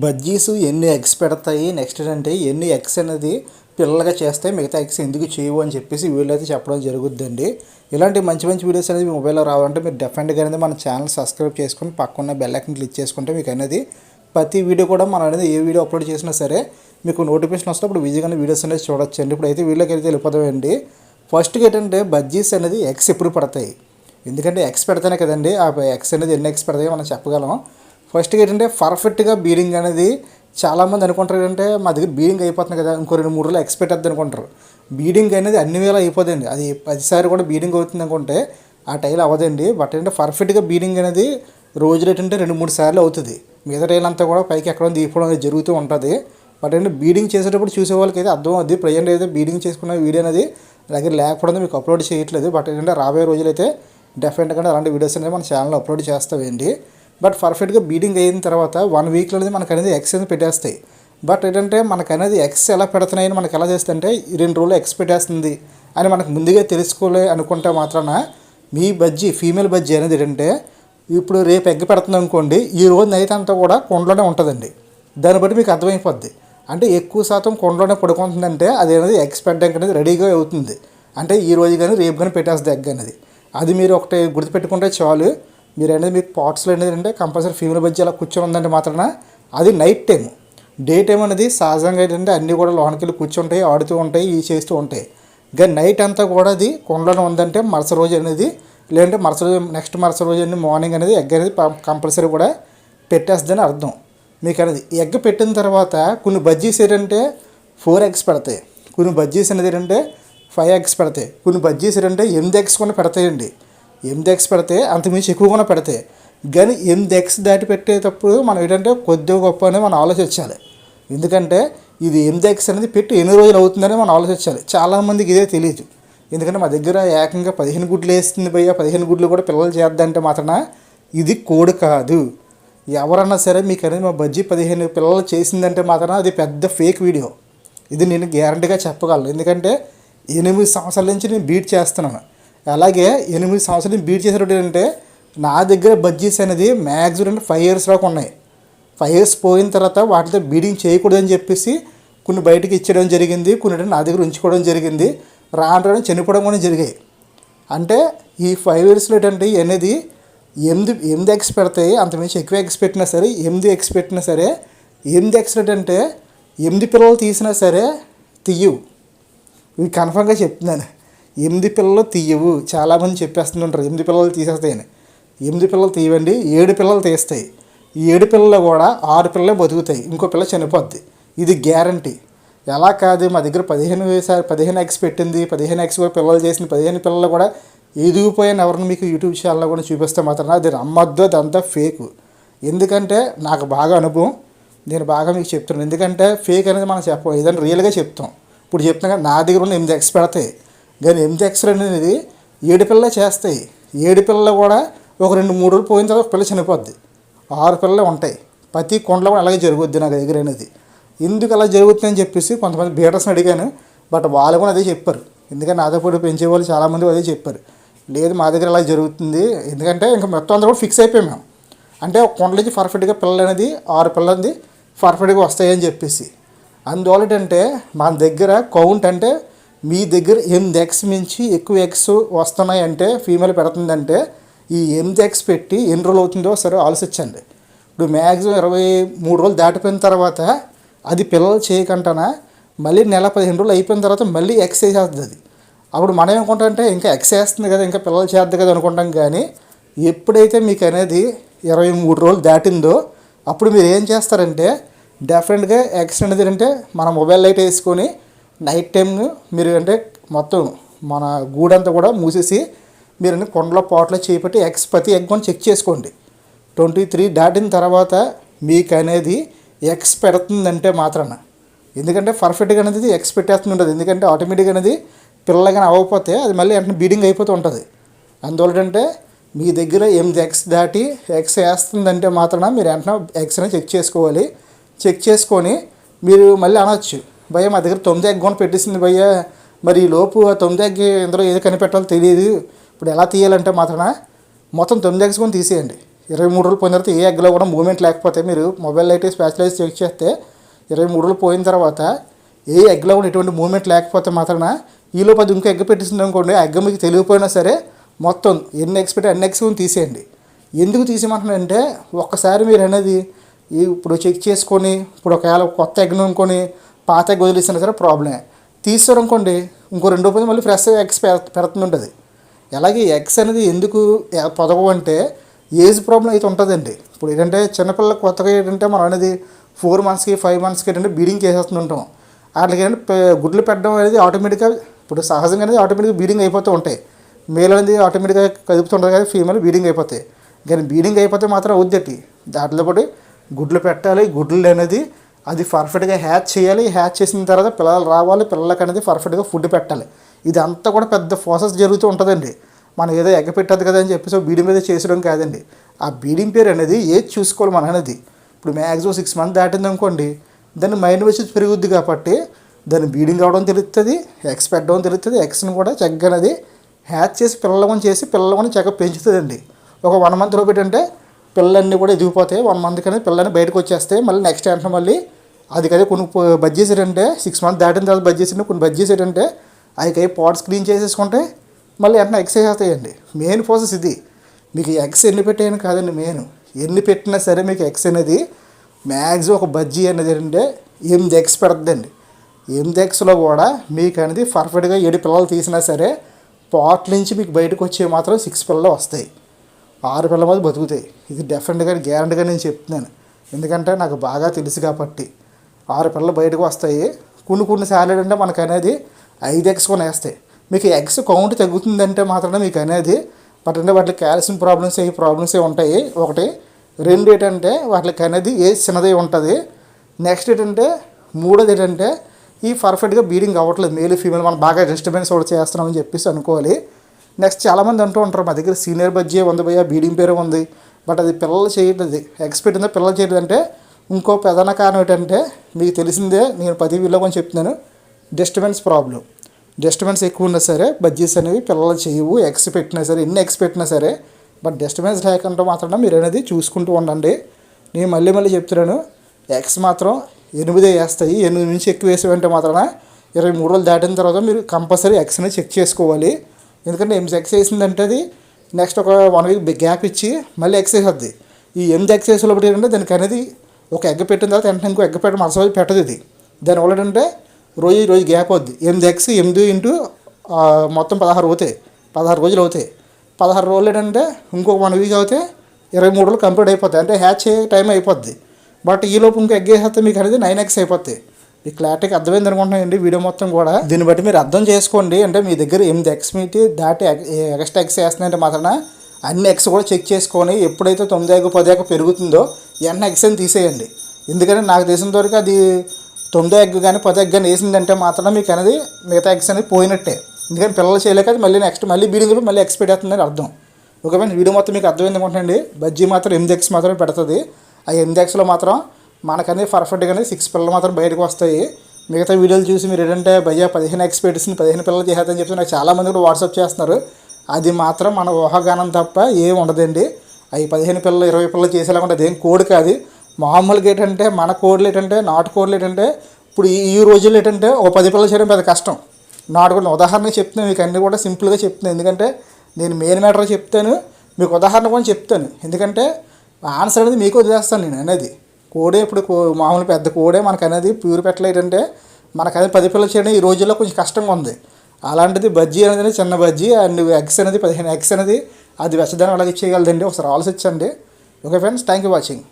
బజ్జీస్ ఎన్ని ఎగ్స్ పెడతాయి, నెక్స్ట్ ఏంటంటే ఎన్ని ఎగ్స్ అనేది పిల్లలుగా చేస్తాయి, మిగతా ఎగ్స్ ఎందుకు చేయవు అని చెప్పేసి వీడియో అయితే చెప్పడం జరుగుద్దండి. ఇలాంటి మంచి మంచి వీడియోస్ అనేది మీ మొబైల్లో రావాలంటే మీరు డెఫినెట్గా అనేది మన ఛానల్ సబ్స్క్రైబ్ చేసుకొని పక్కన బెల్ ఐకాన్ క్లిక్ చేసుకుంటే మీకు అనేది ప్రతి వీడియో కూడా మనం అనేది ఏ వీడియో అప్లోడ్ చేసినా సరే మీకు నోటిఫికేషన్ వస్తే అప్పుడు ఈజీగానే వీడియోస్ అనేది చూడొచ్చు అండి. ఇప్పుడు అయితే వీడియోకి అయితే వెళ్ళిపోతామండి. ఫస్ట్కి ఏంటంటే బజ్జీస్ అనేది ఎగ్స్ ఎప్పుడు పడతాయి, ఎందుకంటే ఎగ్స్ పెడతానే కదండి ఆ ఎగ్స్ అనేది ఎన్ని ఎగ్స్ పెడతాయో మనం చెప్పగలం. ఫస్ట్గా ఏంటంటే పర్ఫెక్ట్గా బీడింగ్ అనేది చాలామంది అనుకుంటారు ఏంటంటే మా దగ్గర బీడింగ్ అయిపోతుంది కదా, ఇంకో 2-3 రోజులు ఎక్స్పెక్ట్ అవుతుంది అనుకుంటారు. బీడింగ్ అనేది అన్ని వేళ అయిపోతుంది, అది 10 కూడా బీడింగ్ అవుతుంది అనుకుంటే ఆ టైల్ అవ్వదండి. బట్ ఏంటంటే పర్ఫెక్ట్గా బీడింగ్ అనేది రోజులు ఏంటంటే 2-3 సార్లు అవుతుంది. మిగతా టైల్ అంతా కూడా పైకి ఎక్కడ తీయడం అనేది జరుగుతూ ఉంటుంది. బట్ ఏంటంటే బీడింగ్ చేసేటప్పుడు చూసే వాళ్ళకి అయితే అర్థం అవుద్ది. ప్రజెంట్ అయితే బీడింగ్ చేసుకున్న వీడియో అనేది దగ్గర లేకపోవడం మీకు అప్లోడ్ చేయట్లేదు. బట్ ఏంటంటే రాబోయే రోజులు అయితే డెఫినెట్గా అలాంటి వీడియోస్ అనేది మన ఛానల్లో అప్లోడ్ చేస్తామండి. బట్ పర్ఫెక్ట్గా బీడింగ్ అయిన తర్వాత 1 వీక్లో అనేది మనకు అనేది ఎగ్స్ అనేది పెట్టేస్తాయి. బట్ ఏంటంటే మనకు అనేది ఎగ్స్ ఎలా పెడుతున్నాయని మనకు ఎలా చేస్తుంటే 2 రోజులు ఎగ్స్ పెట్టేస్తుంది అని మనకు ముందుగా తెలుసుకోలే అనుకుంటే మాత్రాన మీ బజ్జీ ఫీమేల్ బజ్జీ అనేది ఏంటంటే ఇప్పుడు రేపు ఎగ్ పెడుతుంది అనుకోండి, ఈ రోజు నైట్ అంతా కూడా కొండలోనే ఉంటుందండి. దాన్ని బట్టి మీకు అర్థమైపోద్ది. అంటే ఎక్కువ శాతం కొండలోనే పడుకుంటుందంటే అది అనేది ఎగ్స్ పెట్టడానికి అనేది రెడీగా అవుతుంది. అంటే ఈ రోజు కానీ రేపు కానీ పెట్టేస్తుంది ఎగ్ అనేది. అది మీరు ఒకటి గుర్తుపెట్టుకుంటే చాలు. మీరు అనేది మీకు పాట్స్లో అనేది అంటే కంపల్సరీ ఫీమేల్ బజ్జీ అలా కూర్చొని ఉందంటే మాత్రాన అది నైట్ టైం. డే టైం అనేది సహజంగా ఏంటంటే అన్నీ కూడా లోనికి వెళ్ళి కూర్చుంటాయి, ఆడుతూ ఉంటాయి, ఇవి చేస్తూ ఉంటాయి. కానీ నైట్ అంతా కూడా అది కొండలో ఉందంటే మరుసటి రోజు అనేది లేదంటే నెక్స్ట్ మరుసటి రోజు అనేది మార్నింగ్ అనేది ఎగ్ అనేది కంపల్సరీ కూడా పెట్టేస్తుందని అర్థం. మీకు అనేది ఎగ్ పెట్టిన తర్వాత కొన్ని బజ్జీస్ ఏంటంటే 4 ఎగ్స్ పెడతాయి, కొన్ని బజ్జీస్ అనేది ఏంటంటే 5 ఎగ్స్ పెడతాయి, కొన్ని బజ్జీస్ ఏంటంటే 8 ఎగ్స్ కూడా పెడతాయండి. 8 ఎగ్స్ పెడితే అంతకుమించి ఎక్కువగా పెడతాయి. కానీ 8 ఎగ్స్ దాటి పెట్టేటప్పుడు మనం ఏంటంటే కొద్దిగా గొప్ప అనేది మనం ఆలోచించాలి. ఎందుకంటే ఇది 8 ఎగ్స్ అనేది పెట్టి ఎన్ని రోజులు అవుతుందని మనం ఆలోచించాలి. చాలామందికి ఇదే తెలియదు. ఎందుకంటే మా దగ్గర ఏకంగా 15 గుడ్లు వేస్తుంది భయ్య, 15 గుడ్లు కూడా పిల్లలు చేద్దంటే మాత్రాన ఇది కోడి కాదు. ఎవరన్నా సరే మీకు అనేది మా బజ్జీ 15 పిల్లలు చేసిందంటే మాత్రం అది పెద్ద ఫేక్ వీడియో. ఇది నేను గ్యారంటీగా చెప్పగలను. ఎందుకంటే 8 సంవత్సరాల నుంచి నేను బీట్ చేస్తున్నాను. అలాగే 8 సంవత్సరాలు బీట్ చేసేటప్పుడు ఏంటంటే నా దగ్గర బజ్జీస్ అనేది మ్యాక్సిమం 5 ఇయర్స్ దాకా ఉన్నాయి. 5 ఇయర్స్ పోయిన తర్వాత వాటితో బీడింగ్ చేయకూడదని చెప్పేసి కొన్ని బయటకు ఇచ్చేయడం జరిగింది, కొన్ని నా దగ్గర ఉంచుకోవడం జరిగింది. రాను చనిపోవడం కూడా జరిగాయి. అంటే ఈ 5 ఇయర్స్లో ఏంటంటే అనేది 8 ఎగ్స్ పెడతాయి. అంతమించి ఎక్కువ ఎగ్స్ పెట్టినా సరే 8 ఎగ్స్ పెట్టినా సరే 8 ఎగ్స్ ఏంటంటే 8 పిల్లలు తీసినా సరే తీయవు. ఇవి కన్ఫర్మ్గా చెప్తున్నాను. 8 పిల్లలు తీయవు. చాలామంది చెప్పేస్తుంటారు 8 పిల్లలు తీసేస్తాయని. 8 పిల్లలు తీయవండి, 7 పిల్లలు తీస్తాయి. ఈ 7 పిల్లలు కూడా 6 పిల్లలే బతుకుతాయి, ఇంకో పిల్ల చనిపోద్ది. ఇది గ్యారంటీ. ఎలా కాదు, మా దగ్గర 15 ఎగ్స్ పెట్టింది, 15 ఎగ్స్ కూడా పిల్లలు చేసిన 15 పిల్లలు కూడా ఎదిగిపోయాను ఎవరిని మీకు యూట్యూబ్ ఛానల్లో కూడా చూపిస్తే మాత్రం అది నమ్మద్దు, అదంతా ఫేక్. ఎందుకంటే నాకు బాగా అనుభవం, నేను బాగా మీకు చెప్తున్నాను. ఎందుకంటే ఫేక్ అనేది మనం చెప్పం, ఏదైనా రియల్గా చెప్తాం. ఇప్పుడు చెప్తున్నా కదా, నా దగ్గర ఉన్న 8 ఎగ్స్ పెడతాయి. కానీ 8 ఎగ్స్ అనేది 7 పిల్లలే చేస్తాయి. 7 పిల్లలు కూడా ఒక 2-3 రోజులు పోయిన తర్వాత ఒక పిల్ల చనిపోద్ది. 6 పిల్లలే ఉంటాయి. ప్రతి కొండలో కూడా అలాగే జరుగుద్ది నా దగ్గర అనేది. ఎందుకు అలా జరుగుతుందని చెప్పేసి కొంతమంది బీటర్స్ని అడిగాను. బట్ వాళ్ళు కూడా అదే చెప్పారు. ఎందుకంటే నాతో పాటు పెంచే వాళ్ళు చాలామంది అదే చెప్పారు. లేదు మా దగ్గర అలా జరుగుతుంది, ఎందుకంటే ఇంకా మొత్తం అందరూ కూడా ఫిక్స్ అయిపోయాం మేము. అంటే ఒక కొండ నుంచి పర్ఫెక్ట్గా పిల్లలు అనేది 6 పిల్లలు అనేది పర్ఫెక్ట్గా వస్తాయని చెప్పేసి. అందువల్ల ఏంటంటే మన దగ్గర కౌంట్ అంటే మీ దగ్గర 8 ఎగ్స్ మించి ఎక్కువ ఎగ్స్ వస్తున్నాయంటే ఫీమేల్ పెడుతుందంటే ఈ 8 ఎగ్స్ పెట్టి ఎన్ని రోజులు అవుతుందో సరే ఆలోచించండి. ఇప్పుడు మ్యాక్సిమం 23 రోజులు దాటిపోయిన తర్వాత అది పిల్లలు చేయకంటానా మళ్ళీ నెల 15 రోజులు అయిపోయిన తర్వాత మళ్ళీ ఎగ్స్ వేసేస్తుంది అది. అప్పుడు మనం ఏమనుకుంటాం అంటే ఇంకా ఎగ్స్ వేస్తుంది కదా, ఇంకా పిల్లలు చేద్దు కదా అనుకుంటాం. కానీ ఎప్పుడైతే మీకు అనేది 23 రోజులు దాటిందో అప్పుడు మీరు ఏం చేస్తారంటే డెఫినెట్గా ఎగ్స్ అనేది అంటే మన మొబైల్ లైట్ వేసుకొని నైట్ టైం మీరు అంటే మొత్తం మన గూడంతా కూడా మూసేసి మీరు కొండలో పాట్లో చేపట్టి ఎగ్స్ ప్రతి ఎగ్ కొని చెక్ చేసుకోండి. 23 దాటిన తర్వాత మీకు అనేది ఎగ్స్ పెడుతుందంటే మాత్రాన, ఎందుకంటే పర్ఫెక్ట్గా అనేది ఎగ్స్ పెట్టేస్తుంది ఉంటుంది. ఎందుకంటే ఆటోమేటిక్గా అనేది పిల్లలుగా అవ్వకపోతే అది మళ్ళీ వెంటనే బీడింగ్ అయిపోతూ ఉంటుంది. అందువల్ల అంటే మీ దగ్గర 8 ఎగ్స్ దాటి ఎగ్స్ వేస్తుందంటే మాత్రాన మీరు వెంటనే ఎగ్స్ అనేది చెక్ చేసుకోవాలి. చెక్ చేసుకొని మీరు మళ్ళీ అనొచ్చు, భయ్య మా దగ్గర 9 ఎగ్ కొని పెట్టేసింది భయ్య, మరి ఈ లోపు 9 ఎగ్ ఇందులో ఏది కనిపెట్టాలో తెలియదు, ఇప్పుడు ఎలా తీయాలంటే మాత్రాన మొత్తం 9 ఎగ్స్ కొని తీసేయండి. 23 రోజులు పోయిన తర్వాత ఏ ఎగ్లో కూడా మూమెంట్ లేకపోతే మీరు మొబైల్ అయితే స్పెషలైజ్ చెక్ చేస్తే 23 రోజులు పోయిన తర్వాత ఏ ఎగ్లో కూడా ఎటువంటి మూమెంట్ లేకపోతే మాత్రాన ఈలోపు అది ఇంకో ఎగ్ పెట్టిస్తుంది అనుకోండి, ఆ ఎగ్ మీకు తెలియకపోయినా సరే మొత్తం ఎన్ని ఎగ్స్ పెట్టి అన్ని ఎగ్స్ తీసేయండి. ఎందుకు తీసేయమంటున్నారంటే ఒక్కసారి మీరు అనేది ఇప్పుడు చెక్ చేసుకొని ఇప్పుడు ఒకవేళ కొత్త ఎగ్ను అనుకొని పాత ఎగ్ వదిలేసినా సరే ప్రాబ్లమే. తీసారు అనుకోండి ఇంకో 2 రోజులు మళ్ళీ ఫ్రెష్ ఎగ్స్ పెడుతుంటుంది. అలాగే ఎగ్స్ అనేది ఎందుకు పొదగవు అంటే ఏజ్ ప్రాబ్లం అయితే ఉంటుందండి. ఇప్పుడు ఏంటంటే చిన్నపిల్లలకు కొత్తగా ఏంటంటే మనం అనేది 4 మంత్స్కి 5 మంత్స్కి ఏంటంటే బీడింగ్ చేసేస్తుంటాం. వాటికి ఏంటంటే గుడ్లు పెట్టడం అనేది ఆటోమేటిక్గా ఇప్పుడు సహజంగా అనేది ఆటోమేటిక్గా బీడింగ్ అయిపోతూ ఉంటాయి. మేల్ అనేది ఆటోమేటిక్గా కదుపుతుంటుంది కానీ ఫీమేల్ బీడింగ్ అయిపోతాయి. కానీ బీడింగ్ అయిపోతే మాత్రం అవుద్ది. దాంట్లో పాటు గుడ్లు పెట్టాలి, గుడ్లు అనేది అది పర్ఫెక్ట్గా హ్యాచ్ చేయాలి. హ్యాచ్ చేసిన తర్వాత పిల్లలు రావాలి, పిల్లలకి అనేది పర్ఫెక్ట్గా ఫుడ్ పెట్టాలి. ఇది అంతా కూడా పెద్ద ప్రాసెస్ జరుగుతూ ఉంటుందండి. మనం ఏదో ఎగ్గ పెట్టదు కదా అని చెప్పేసి బీడింగ్ మీద చేసడం కాదండి. ఆ బీడింగ్ పేరు అనేది ఏది చూసుకోవాలి మన అనేది. ఇప్పుడు మ్యాక్సిమం 6 మంత్ దాటింది అనుకోండి, దాన్ని మైండ్ వచ్చి పెరుగుద్ది కాబట్టి దాన్ని బీడింగ్ అవడం తెలుస్తుంది, ఎగ్స్ పెట్టడం తెలుస్తుంది. ఎగ్స్ని కూడా చక్కగా అనేది హ్యాచ్ చేసి పిల్లలను చక్కగా పెంచుతుందండి. ఒక 1 మంత్ లోపు ఏంటంటే పిల్లలన్నీ కూడా ఎదిగిపోతాయి. 1 మంత్ కానీ పిల్లల్ని బయటకు వచ్చేస్తాయి. మళ్ళీ నెక్స్ట్ వెంటనే మళ్ళీ అది కదా కొన్ని బజ్జేసారంటే 6 మంత్ దాటిన తర్వాత బజ్జేసిన కొన్ని బజ్జేసారంటే అవి పాట్స్ క్లీన్ చేసేసుకుంటే మళ్ళీ వెంటనే ఎగ్స్ వేసేస్తాయండి. మెయిన్ ప్రాసెస్ ఇది. మీకు ఎగ్స్ ఎన్ని పెట్టాయని కాదండి, మెయిన్ ఎన్ని పెట్టినా సరే మీకు ఎగ్స్ అనేది మ్యాక్సిమం ఒక బజ్జీ అనేది ఏంటంటే 8 ఎగ్స్ పెడుతుందండి. 8 ఎగ్స్లో కూడా మీకు అనేది పర్ఫెక్ట్గా 7 పిల్లలు తీసినా సరే పాట్ నుంచి మీకు బయటకు వచ్చే మాత్రం 6 పిల్లలు వస్తాయి. 6 పిల్లల మీద బతుకుతాయి. ఇది డెఫినెట్గా గ్యారంటీగా నేను చెప్తున్నాను. ఎందుకంటే నాకు బాగా తెలుసు కాబట్టి 6 పిల్లలు బయటకు వస్తాయి. కొన్ని సార్లు అంటే మనకు అనేది 5 ఎగ్స్ కూడా వేస్తాయి. మీకు ఎగ్స్ కౌంట్ తగ్గుతుందంటే మాత్రమే మీకు అనేది బట్ అంటే వాటికి కాల్షియం ప్రాబ్లమ్స్ ఉంటాయి. 1 2 ఏంటంటే వాటికి అనేది ఏజ్ చిన్నది ఉంటుంది. నెక్స్ట్ ఏంటంటే 3 ఏంటంటే ఈ పర్ఫెక్ట్గా బీడింగ్ అవ్వట్లేదు. మేల్ ఫీమేల్ మనం బాగా డిస్టర్బెన్స్ ఒకటి చేస్తున్నామని చెప్పేసి అనుకోవాలి. నెక్స్ట్ చాలామంది అంటూ ఉంటారు మా దగ్గర సీనియర్ బజ్జీ ఉంది భయ్యా, బీడింగ్ పేరు ఉంది, బట్ అది పిల్లలు చేయట్లేదు. ఎగ్స్ పెట్టిందో పిల్లలు చేయట్లేదు అంటే ఇంకో ప్రధాన కారణం ఏంటంటే మీకు తెలిసిందే, నేను 10 వీడియోలో కొంచెం చెప్తున్నాను, డిస్టర్బెన్స్ ప్రాబ్లం. డిస్టర్బెన్స్ ఎక్కువ ఉన్నా సరే బజ్జీస్ అనేవి పిల్లలు చేయవు. ఎగ్స్ పెట్టినా సరే ఎన్ని ఎగ్స్ పెట్టినా సరే బట్ డిస్టర్బెన్స్ లేకుండా మాత్రం మీరు అనేది చూసుకుంటూ ఉండండి. నేను మళ్ళీ చెప్తున్నాను, ఎగ్స్ మాత్రం 8 వేస్తాయి. 8 నుంచి ఎక్కువ వేసేవంటే మాత్రం 23 రోజులు దాటిన తర్వాత మీరు కంపల్సరీ ఎగ్స్ అనేది చెక్ చేసుకోవాలి. ఎందుకంటే 8 ఎగ్స్ వేసిందంటే అది నెక్స్ట్ ఒక 1 వీక్ గ్యాప్ ఇచ్చి మళ్ళీ ఎగ్స్ వేసేద్ది. ఈ 8 ఎగ్స్ వేసేటప్పుడు ఏంటంటే దానికి అనేది ఒక ఎగ్ పెట్టిన తర్వాత వెంటనే ఇంకో ఎగ్ పెట్టి మరుసటి పెట్టదు. ఇది దానివల్ల ఏంటంటే రోజు గ్యాప్ అవుద్ది. 8 ఎగ్స్ 8 ఇంటూ మొత్తం 16 అవుతాయి. 16 రోజులు అవుతాయి. 16 రోజులు ఏంటంటే ఇంకొక 1 వీక్ అవుతే 23 రోజులు కంప్లీట్ అయిపోతాయి. అంటే హ్యాచ్ అయ్యే టైం అయిపోద్ది. బట్ ఈలోపు ఇంకో ఎగ్ వేసేస్తే మీకు అనేది 9 ఎగ్స్ అయిపోతాయి. ఈ క్లారిటీకి అర్థమైంది అనుకుంటున్నానండి వీడియో మొత్తం కూడా. దీన్ని బట్టి మీరు అర్థం చేసుకోండి. అంటే మీ దగ్గర 8 ఎగ్స్ మీటి దాటి ఎక్స్ట్రా ఎగ్స్ వేస్తున్నాయంటే మాత్రం అన్ని ఎగ్స్ కూడా చెక్ చేసుకొని ఎప్పుడైతే 9 ఎగ్ 10 ఎగ్ పెరుగుతుందో వెంటనే ఎగ్స్ అని తీసేయండి. ఎందుకంటే నాకు తెలిసినంత వరకు అది 9 ఎగ్ కానీ 10 ఎగ్ కానీ వేసిందంటే మాత్రం మీకు అనేది మిగతా ఎగ్స్ అనేది పోయినట్టే. ఎందుకంటే పిల్లలు చేయలేక అది మళ్ళీ బీడింగ్లో మళ్ళీ ఎగ్స్ పెట్టేస్తుందని అర్థం. ఓకే ఫ్రెండ్స్, వీడియో మొత్తం మీకు అర్థమైంది అనుకుంటున్నాండి. బజ్జీ మాత్రం 8 ఎగ్స్ మాత్రమే పెడుతుంది. ఆ 8 ఎగ్స్లో మాత్రం మనకనేది పర్ఫెక్ట్గానే 6 పిల్లలు మాత్రం బయటకు వస్తాయి. మిగతా వీడియోలు చూసి మీరు ఏంటంటే భయ్యా 15 ఎగ్స్ పెట్టేసింది 15 పిల్లలు చేసేదని చెప్పి నాకు చాలామంది కూడా వాట్సాప్ చేస్తున్నారు. అది మాత్రం మన ఊహాగానం తప్ప ఏం ఉండదండి. అవి 15 పిల్లలు 20 పిల్లలు చేసేలా ఉంటుంది. అదేం కోడ్ కాదు. మామూలుగా ఏంటంటే మన కోడ్లు ఏంటంటే నాటు కోడ్లు ఏంటంటే ఇప్పుడు ఈ రోజుల్లో ఏంటంటే ఒక 10 పిల్లలు చేయడం పెద్ద కష్టం. నాటుకోడిని ఉదాహరణకు చెప్తున్నాను మీకు, అన్నీ కూడా సింపుల్గా చెప్తున్నాను. ఎందుకంటే నేను మెయిన్ మ్యాటర్ చెప్తాను, మీకు ఉదాహరణ కూడా చెప్తాను. ఎందుకంటే ఆన్సర్ అనేది మీకు వదిలేస్తాను నేను అనేది. కోడే ఇప్పుడు మామూలు పెద్ద కోడే మనకు అనేది ప్యూర్ పెట్టలేదంటే మనకు అనేది 10 పిల్లలు చేయడం ఈ రోజుల్లో కొంచెం కష్టంగా ఉంది. అలాంటిది బజ్జీ అనేది చిన్న బజ్జీ అండ్ ఎగ్స్ అనేది 15 ఎగ్స్ అనేది అది వెచ్చదనం అలాగే చేయగలదండి. ఒకసారి ఆలోచించండి. Okay friends, thank you watching.